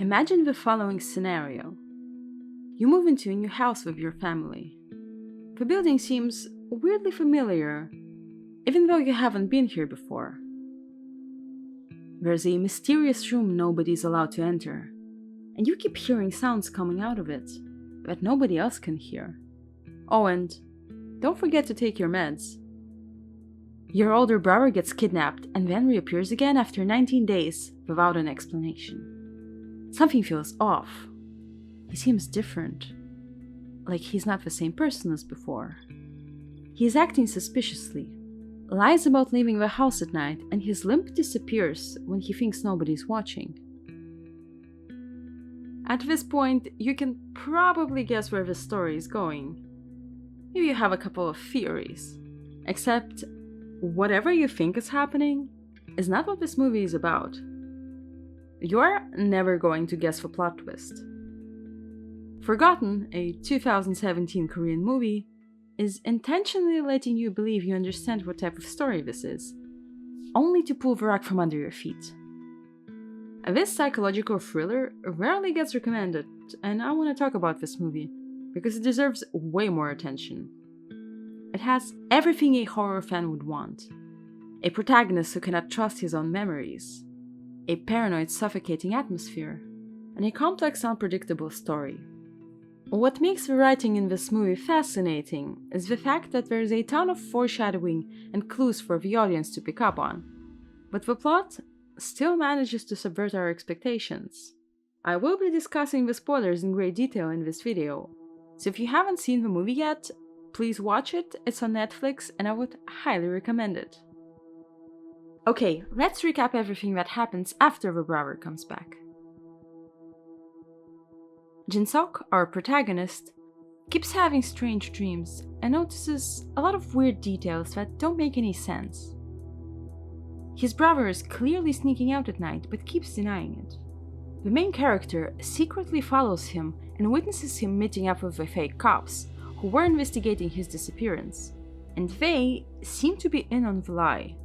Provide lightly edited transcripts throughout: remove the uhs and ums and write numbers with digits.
Imagine the following scenario. You move into a new house with your family. The building seems weirdly familiar, even though you haven't been here before. There's a mysterious room nobody's allowed to enter, and you keep hearing sounds coming out of it that nobody else can hear. Oh, and don't forget to take your meds. Your older brother gets kidnapped and then reappears again after 19 days without an explanation. Something feels off. He seems different, like he's not the same person as before. He is acting suspiciously, lies about leaving the house at night, and his limp disappears when he thinks nobody's watching. At this point, you can probably guess where the story is going. Maybe you have a couple of theories. Except, whatever you think is happening is not what this movie is about. You're never going to guess the plot twist. Forgotten, a 2017 Korean movie, is intentionally letting you believe you understand what type of story this is, only to pull the rug from under your feet. This psychological thriller rarely gets recommended, and I want to talk about this movie because it deserves way more attention. It has everything a horror fan would want: a protagonist who cannot trust his own memories, a paranoid, suffocating atmosphere, and a complex, unpredictable story. What makes the writing in this movie fascinating is the fact that there is a ton of foreshadowing and clues for the audience to pick up on, but the plot still manages to subvert our expectations. I will be discussing the spoilers in great detail in this video, so if you haven't seen the movie yet, please watch it. It's on Netflix and I would highly recommend it. Okay, let's recap everything that happens after the brother comes back. Jin-sok, our protagonist, keeps having strange dreams and notices a lot of weird details that don't make any sense. His brother is clearly sneaking out at night but keeps denying it. The main character secretly follows him and witnesses him meeting up with the fake cops who were investigating his disappearance, and they seem to be in on the lie.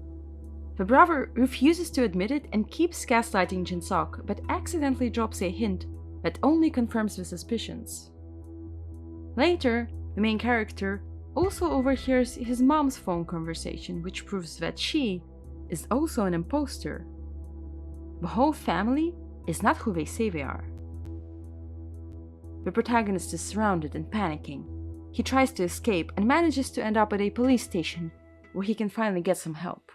The brother refuses to admit it and keeps gaslighting Jin-sok, but accidentally drops a hint that only confirms the suspicions. Later, the main character also overhears his mom's phone conversation, which proves that she is also an imposter. The whole family is not who they say they are. The protagonist is surrounded and panicking. He tries to escape and manages to end up at a police station where he can finally get some help.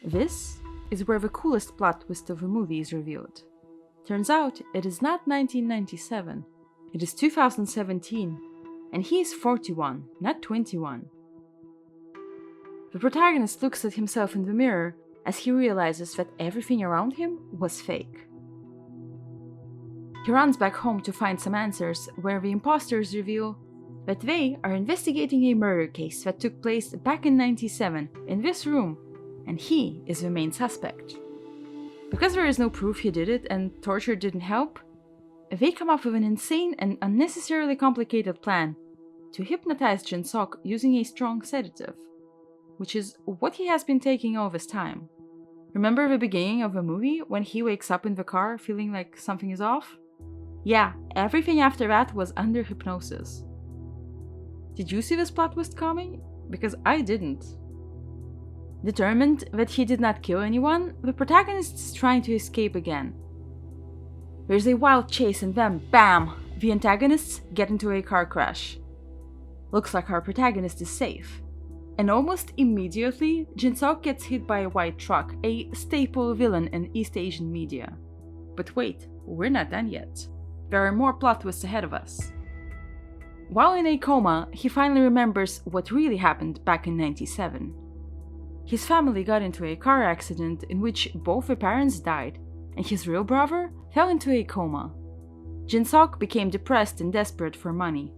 This is where the coolest plot twist of the movie is revealed. Turns out it is not 1997, it is 2017, and he is 41, not 21. The protagonist looks at himself in the mirror as he realizes that everything around him was fake. He runs back home to find some answers, where the imposters reveal that they are investigating a murder case that took place back in 97 in this room, and he is the main suspect. Because there is no proof he did it and torture didn't help, they come up with an insane and unnecessarily complicated plan to hypnotize Jin-sok using a strong sedative, which is what he has been taking all this time. Remember the beginning of the movie when he wakes up in the car feeling like something is off? Yeah, everything after that was under hypnosis. Did you see this plot twist coming? Because I didn't. Determined that he did not kill anyone, the protagonist is trying to escape again. There's a wild chase and then, BAM! The antagonists get into a car crash. Looks like our protagonist is safe. And almost immediately, Jin-sok gets hit by a white truck, a staple villain in East Asian media. But wait, we're not done yet. There are more plot twists ahead of us. While in a coma, he finally remembers what really happened back in 97. His family got into a car accident in which both the parents died, and his real brother fell into a coma. Jin-sok became depressed and desperate for money.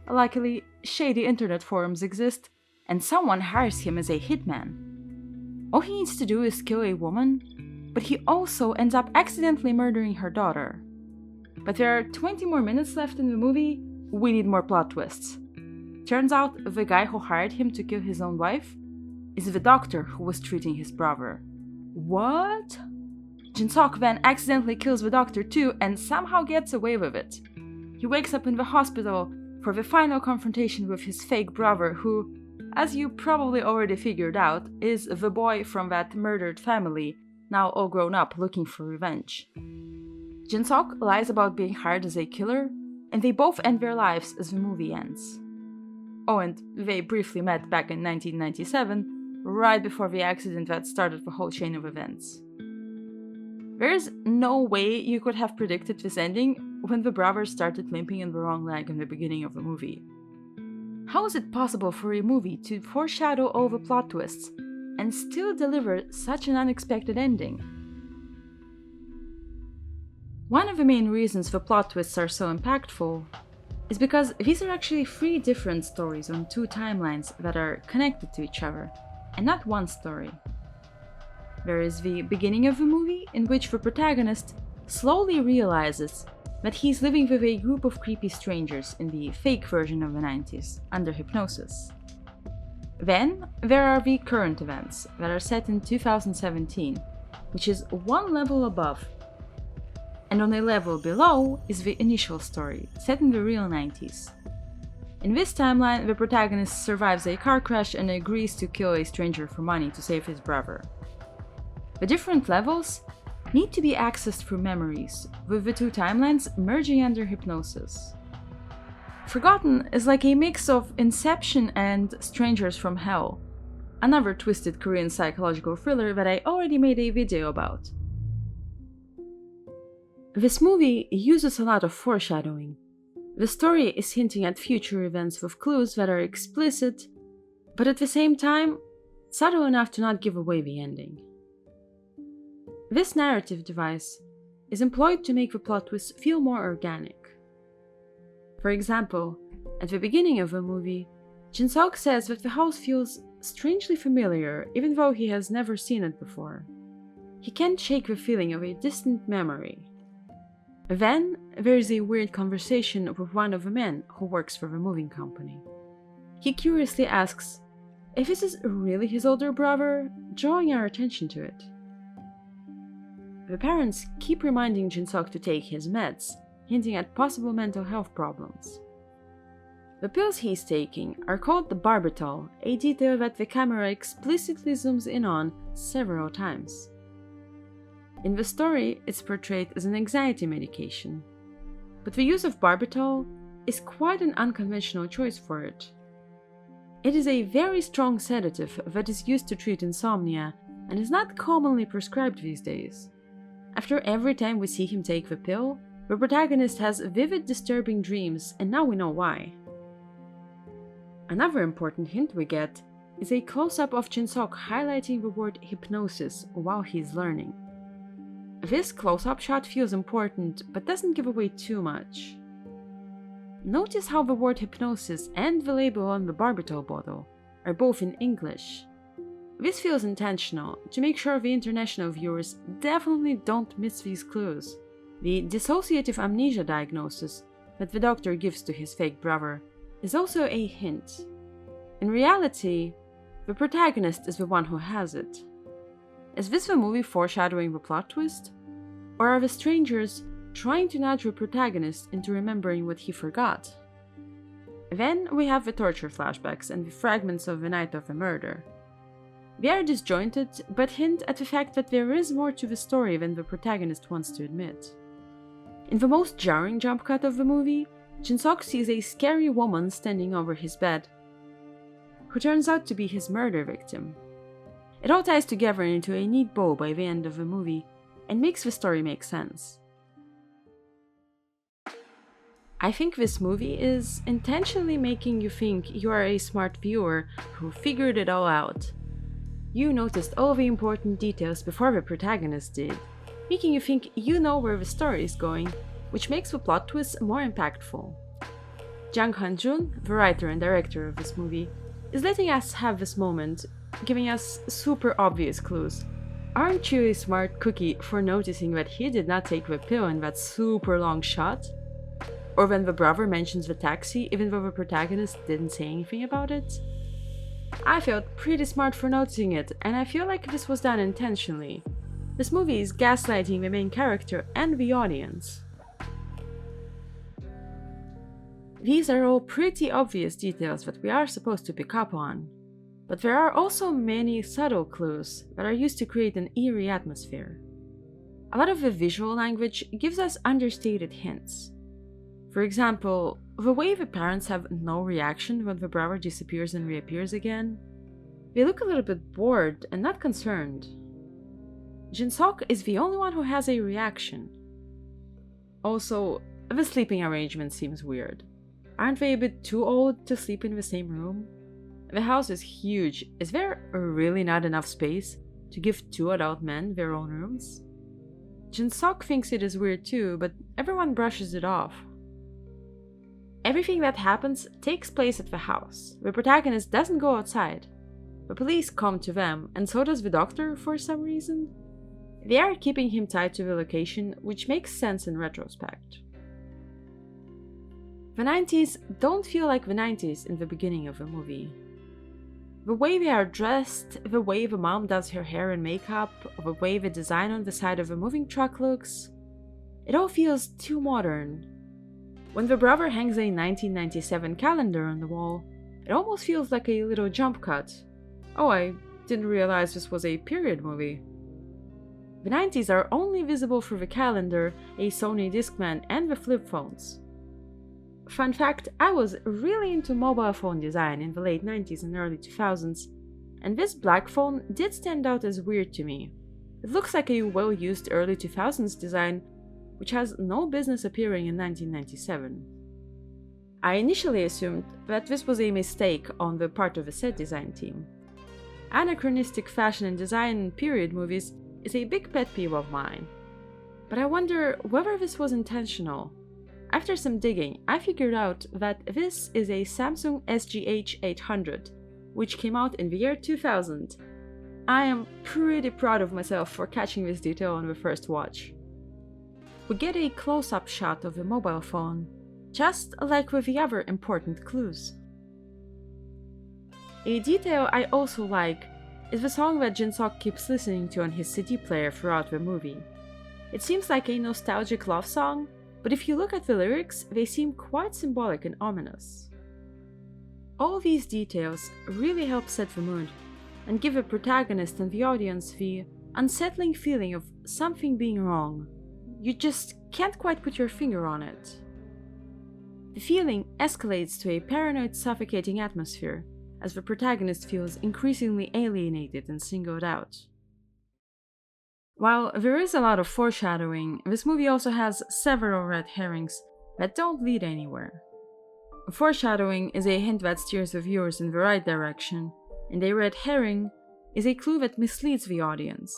Luckily, shady internet forums exist, and someone hires him as a hitman. All he needs to do is kill a woman, but he also ends up accidentally murdering her daughter. But there are 20 more minutes left in the movie. We need more plot twists. Turns out the guy who hired him to kill his own wife is the doctor who was treating his brother. What? Jin-seok then accidentally kills the doctor too and somehow gets away with it. He wakes up in the hospital for the final confrontation with his fake brother who, as you probably already figured out, is the boy from that murdered family, now all grown up looking for revenge. Jin-seok lies about being hired as a killer, and they both end their lives as the movie ends. Oh, and they briefly met back in 1997, right before the accident that started the whole chain of events. There is no way you could have predicted this ending when the brothers started limping in the wrong leg in the beginning of the movie. How is it possible for a movie to foreshadow all the plot twists and still deliver such an unexpected ending? One of the main reasons the plot twists are so impactful is because these are actually 3 different stories on 2 timelines that are connected to each other, and not one story. There is the beginning of the movie, in which the protagonist slowly realizes that he's living with a group of creepy strangers in the fake version of the 90s, under hypnosis. Then there are the current events that are set in 2017, which is 1 level above. And on a level below is the initial story, set in the real 90s. In this timeline, the protagonist survives a car crash and agrees to kill a stranger for money to save his brother. The different levels need to be accessed through memories, with the 2 timelines merging under hypnosis. Forgotten is like a mix of Inception and Strangers from Hell, another twisted Korean psychological thriller that I already made a video about. This movie uses a lot of foreshadowing. The story is hinting at future events with clues that are explicit, but at the same time, subtle enough to not give away the ending. This narrative device is employed to make the plot twists feel more organic. For example, at the beginning of the movie, Jin-seok says that the house feels strangely familiar even though he has never seen it before. He can't shake the feeling of a distant memory. Then, there is a weird conversation with one of the men who works for the moving company. He curiously asks if this is really his older brother, drawing our attention to it. The parents keep reminding Jin-seok to take his meds, hinting at possible mental health problems. The pills he's taking are called the barbitol, a detail that the camera explicitly zooms in on several times. In the story, it's portrayed as an anxiety medication, but the use of barbitol is quite an unconventional choice for it. It is a very strong sedative that is used to treat insomnia and is not commonly prescribed these days. After every time we see him take the pill, the protagonist has vivid, disturbing dreams, and now we know why. Another important hint we get is a close-up of Jin-seok highlighting the word hypnosis while he's learning. This close-up shot feels important, but doesn't give away too much. Notice how the word hypnosis and the label on the barbitol bottle are both in English. This feels intentional, to make sure the international viewers definitely don't miss these clues. The dissociative amnesia diagnosis that the doctor gives to his fake brother is also a hint. In reality, the protagonist is the one who has it. Is this the movie foreshadowing the plot twist? Or are the strangers trying to nudge the protagonist into remembering what he forgot? Then we have the torture flashbacks and the fragments of the night of the murder. They are disjointed, but hint at the fact that there is more to the story than the protagonist wants to admit. In the most jarring jump cut of the movie, Jin-seok sees a scary woman standing over his bed, who turns out to be his murder victim. It all ties together into a neat bow by the end of the movie, and makes the story make sense. I think this movie is intentionally making you think you are a smart viewer who figured it all out. You noticed all the important details before the protagonist did, making you think you know where the story is going, which makes the plot twists more impactful. Jang Han-jun, the writer and director of this movie, is letting us have this moment, giving us super obvious clues. Aren't you a smart cookie for noticing that he did not take the pill in that super long shot? Or when the brother mentions the taxi even though the protagonist didn't say anything about it? I felt pretty smart for noticing it, and I feel like this was done intentionally. This movie is gaslighting the main character and the audience. These are all pretty obvious details that we are supposed to pick up on, but there are also many subtle clues that are used to create an eerie atmosphere. A lot of the visual language gives us understated hints. For example, the way the parents have no reaction when the brother disappears and reappears again. They look a little bit bored and not concerned. Jin-seok is the only one who has a reaction. Also, the sleeping arrangement seems weird. Aren't they a bit too old to sleep in the same room? The house is huge. Is there really not enough space to give two adult men their own rooms? Jin-seok thinks it is weird too, but everyone brushes it off. Everything that happens takes place at the house. The protagonist doesn't go outside. The police come to them, and so does the doctor for some reason. They are keeping him tied to the location, which makes sense in retrospect. The 90s don't feel like the 90s in the beginning of the movie. The way they are dressed, the way the mom does her hair and makeup, the way the design on the side of a moving truck looks, it all feels too modern. When the brother hangs a 1997 calendar on the wall, it almost feels like a little jump cut. Oh, I didn't realize this was a period movie. The 90s are only visible through the calendar, a Sony Discman, and the flip phones. Fun fact, I was really into mobile phone design in the late 90s and early 2000s, and this black phone did stand out as weird to me. It looks like a well-used early 2000s design, which has no business appearing in 1997. I initially assumed that this was a mistake on the part of the set design team. Anachronistic fashion and design in period movies is a big pet peeve of mine, but I wonder whether this was intentional. After some digging, I figured out that this is a Samsung SGH 800, which came out in the year 2000. I am pretty proud of myself for catching this detail on the first watch. We get a close-up shot of the mobile phone, just like with the other important clues. A detail I also like is the song that Jin-seok keeps listening to on his CD player throughout the movie. It seems like a nostalgic love song, but if you look at the lyrics, they seem quite symbolic and ominous. All these details really help set the mood, and give the protagonist and the audience the unsettling feeling of something being wrong. You just can't quite put your finger on it. The feeling escalates to a paranoid, suffocating atmosphere, as the protagonist feels increasingly alienated and singled out. While there is a lot of foreshadowing, this movie also has several red herrings that don't lead anywhere. Foreshadowing is a hint that steers the viewers in the right direction, and a red herring is a clue that misleads the audience.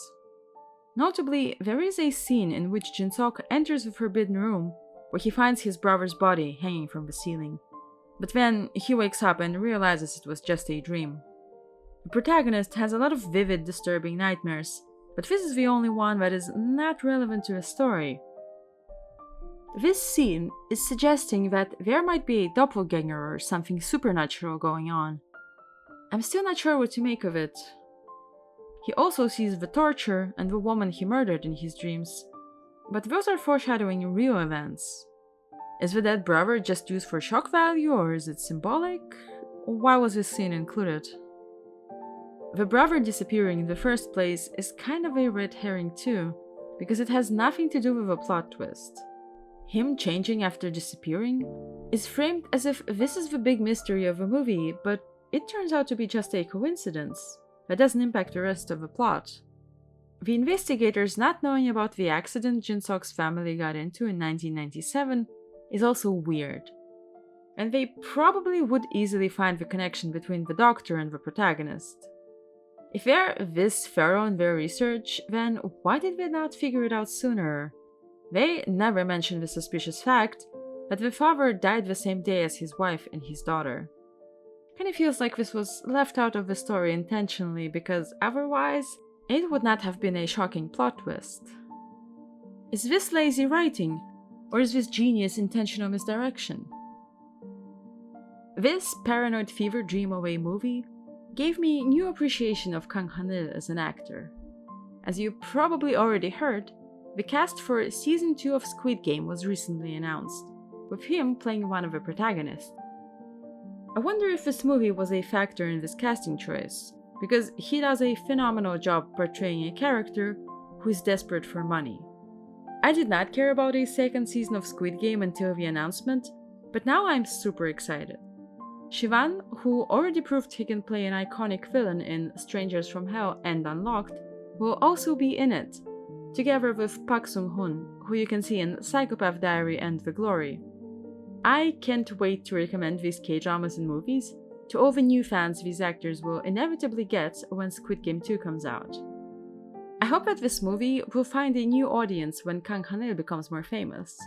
Notably, there is a scene in which Jin-seok enters the forbidden room, where he finds his brother's body hanging from the ceiling. But then he wakes up and realizes it was just a dream. The protagonist has a lot of vivid, disturbing nightmares, but this is the only one that is not relevant to the story. This scene is suggesting that there might be a doppelganger or something supernatural going on. I'm still not sure what to make of it. He also sees the torture and the woman he murdered in his dreams, but those are foreshadowing real events. Is the dead brother just used for shock value, or is it symbolic? Why was this scene included? The brother disappearing in the first place is kind of a red herring too, because it has nothing to do with a plot twist. Him changing after disappearing is framed as if this is the big mystery of the movie, but it turns out to be just a coincidence that doesn't impact the rest of the plot. The investigators not knowing about the accident Jin-seok's family got into in 1997 is also weird, and they probably would easily find the connection between the doctor and the protagonist. If they're this thorough in their research, then why did they not figure it out sooner? They never mention the suspicious fact that the father died the same day as his wife and his daughter. Kinda feels like this was left out of the story intentionally, because otherwise, it would not have been a shocking plot twist. Is this lazy writing, or is this genius intentional misdirection? This paranoid fever dream away movie gave me new appreciation of Kang Han-il as an actor. As you probably already heard, the cast for Season 2 of Squid Game was recently announced, with him playing one of the protagonists. I wonder if this movie was a factor in this casting choice, because he does a phenomenal job portraying a character who is desperate for money. I did not care about a second season of Squid Game until the announcement, but now I'm super excited. Sivan, who already proved he can play an iconic villain in Strangers from Hell and Unlocked, will also be in it, together with Park Sung-hoon, who you can see in Psychopath Diary and The Glory. I can't wait to recommend these K-dramas and movies to all the new fans these actors will inevitably get when Squid Game 2 comes out. I hope that this movie will find a new audience when Kang Han-il becomes more famous.